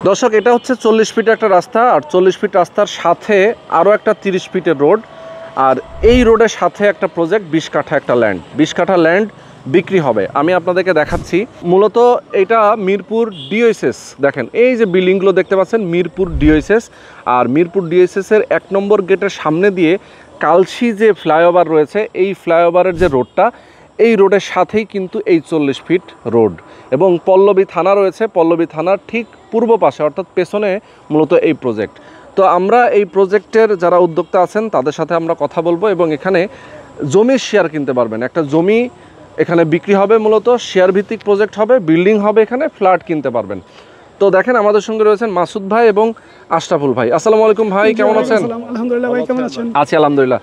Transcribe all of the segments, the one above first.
দর্শক, এটা হচ্ছে 40 ফিটের একটা রাস্তা, আর 40 ফিট রাস্তার সাথে আরও একটা 30 ফিটের রোড, আর এই রোডের সাথে একটা প্রজেক্ট 20 কাঠা একটা ল্যান্ড, 20 কাঠা ল্যান্ড বিক্রি হবে। আমি আপনাদেরকে দেখাচ্ছি। মূলত এটা মিরপুর ডিওএসএস, দেখেন এই যে বিল্ডিংগুলো দেখতে পাচ্ছেন, মিরপুর ডিওএসএস। আর মিরপুর ডিওএসএসের 1 নম্বর গেটের সামনে দিয়ে কালশি যে ফ্লাইওভার রয়েছে, এই ফ্লাইওভারের যে রোডটা, এই রোডের সাথেই কিন্তু এই 40 ফিট রোড, এবং পল্লবী থানা রয়েছে। পল্লবী থানার ঠিক পূর্ব পাশে, অর্থাৎ পেছনে মূলত এই প্রজেক্ট। তো আমরা এই প্রজেক্টের যারা উদ্যোক্তা আছেন তাদের সাথে আমরা কথা বলবো, এবং এখানে জমির শেয়ার কিনতে পারবেন। একটা জমি এখানে বিক্রি হবে, মূলত শেয়ার ভিত্তিক প্রজেক্ট হবে, বিল্ডিং হবে, এখানে ফ্ল্যাট কিনতে পারবেন। তো দেখেন আমাদের সঙ্গে রয়েছেন মাসুদ ভাই এবং আশরাফুল ভাই। আসসালামু আলাইকুম ভাই, কেমন আছেন? আলহামদুলিল্লাহ ভাই, কেমন আছেন? আছি আলহামদুলিল্লাহ।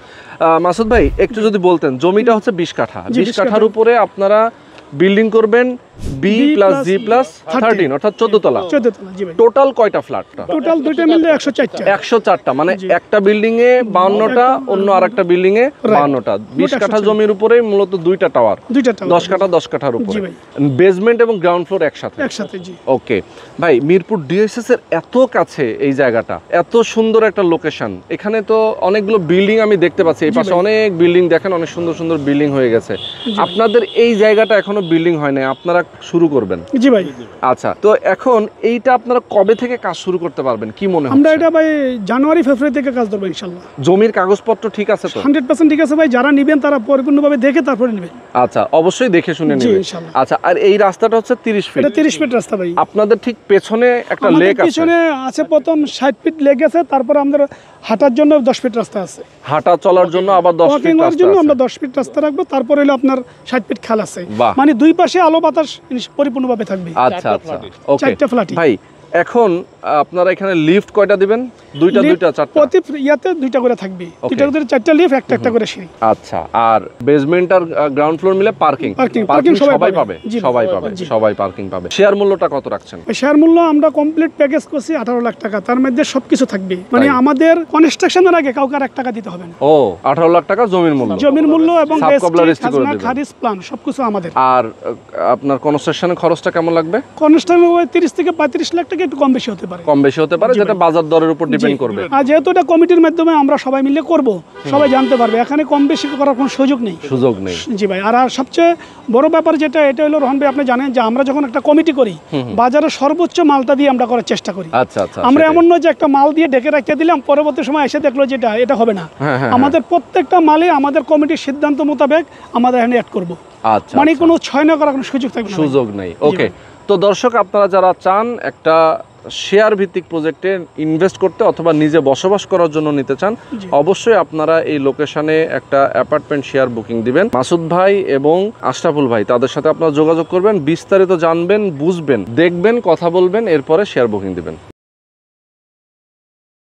মাসুদ ভাই, একটু যদি বলতেন, জমিটা হচ্ছে 20 কাঠা, 20 কাঠার উপরে আপনারা বিল্ডিং করবেন B+G+13, অর্থাৎ 14 তলা। 14 তলা, জি ভাই। টোটাল কয়টা ফ্ল্যাট? টোটাল দুইটা মিলে 104টা। 104টা, মানে একটা বিল্ডিং এ 52টা, অন্য আরেকটা বিল্ডিং এ 52টা। 20 কাঠা জমির উপরে মূলত দুইটা টাওয়ার, 10 কাঠা 10 কাঠার উপরে, বেসমেন্ট এবং গ্রাউন্ড ফ্লোর একসাথে। জি। ওকে ভাই, মিরপুর ডিওএসএস এর এত কাছে এই জায়গাটা, এত সুন্দর একটা লোকেশন, এখানে তো অনেকগুলো বিল্ডিং আমি দেখতে পাচ্ছি, এই পাশে অনেক বিল্ডিং, দেখেন অনেক সুন্দর সুন্দর বিল্ডিং হয়ে গেছে। আপনাদের এই জায়গাটা এখনো বিল্ডিং হয় নাই, আপনারা শুরু করবেন? জি ভাই। আচ্ছা, তো এখন এইটা আপনারা কবে থেকে কাজ শুরু করতে পারবেন কি মনে হয়? আমরা এটা ভাই জানুয়ারি ফেব্রুয়ারি থেকে কাজ করব ইনশাআল্লাহ। জমির কাগজপত্র ঠিক আছে তো? 100% ঠিক আছে ভাই, যারা নেবেন তারা পরিপূর্ণভাবে দেখে তারপরে নেবেন। আচ্ছা, অবশ্যই দেখে শুনে জি নেবেন। ইনশাআল্লাহ। আচ্ছা, আর এই রাস্তাটা হচ্ছে 30 ফিট? এটা 30 ফিট রাস্তা ভাই। আপনাদের ঠিক পেছনে একটা লেক আছে? পেছনে আছে প্রথম 60 ফিট লেক আছে, তারপর আমাদের হাঁটার জন্য 10 ফিট রাস্তা আছে। হাঁটা চলার জন্য আবার 10 ফিট রাস্তা জন্য আছে। আমরা 10 ফিট রাস্তা রাখবো, তারপর হলো আপনার 60 ফিট খাল আছে। বাহ। মানে দুই পাশে আলো বাতাস পরিপূর্ণভাবে থাকবে। আচ্ছা আচ্ছা, ওকে। 4টা ফ্ল্যাট ভাই, এখন আপনারা এখানে লিফট কয়টা দিবেন? দুইটা, চারটা? প্রতি ইয়াতে দুইটা করে থাকবে, দুইটা করে 4টা লিফট, একটা করে সিঁড়ি। আচ্ছা, আর বেসমেন্ট আর গ্রাউন্ড ফ্লোর মিলে পার্কিং সবাই পাবে? সবাই পার্কিং পাবে। শেয়ার মূল্যটা কত রাখছেন? শেয়ার মূল্য আমরা কমপ্লিট প্যাকেজ করছি 18 লাখ টাকা, তার মধ্যে সবকিছু থাকবে। মানে আমাদের কনস্ট্রাকশনের আগে কাউকে আর 1 টাকা দিতে হবে না। ও, 18 লাখ টাকা জমির মূল্য এবং খারিজ প্ল্যান সবকিছু আমাদের। আর আপনার কনস্ট্রাকশনের খরচটা কেমন লাগবে? কনস্ট্রাকশন 30 থেকে 35 লাখ টাকা, একটু কম বেশি হতে পারে, যেটা বাজার দরের উপর ডিপেন্ড করবে। আর যেহেতু এটা কমিটির মাধ্যমে আমরা সবাই মিলে করব, সবাই জানতে পারবে, এখানে কম বেশি করার কোনো সুযোগ নেই। জি ভাই। আর সবচেয়ে বড় ব্যাপার যেটা, এটা হলো রহন ভাই, আপনি জানেন যে আমরা যখন একটা কমিটি করি, বাজারে সর্বোচ্চ মালটা দিয়ে আমরা করার চেষ্টা করি। আচ্ছা আচ্ছা, আমরা এমন নয় যে একটা মাল দিয়ে ডেকে রাখতে দিলাম, পরবর্তী সময় এসে দেখলো যে এটা হবে না। আমাদের প্রত্যেকটা মালে আমাদের কমিটির সিদ্ধান্ত মোতাবেক আমাদের এখানে অ্যাড করব। আচ্ছা, মানে কোনো ছয় না করার কোনো সুযোগ নেই। ওকে, তো দর্শক, আপনারা যারা চান একটা শেয়ার ভিত্তিক প্রজেক্টে ইনভেস্ট করতে অথবা নিজে বসবাস করার জন্য নিতে চান, অবশ্যই আপনারা এই লোকেশনে একটা অ্যাপার্টমেন্ট শেয়ার বুকিং দিবেন। মাসুদ ভাই এবং আশরাফুল ভাই, তাদের সাথে আপনারা যোগাযোগ করবেন, বিস্তারিত জানবেন, বুঝবেন, দেখবেন, কথা বলবেন, এরপরে শেয়ার বুকিং দিবেন।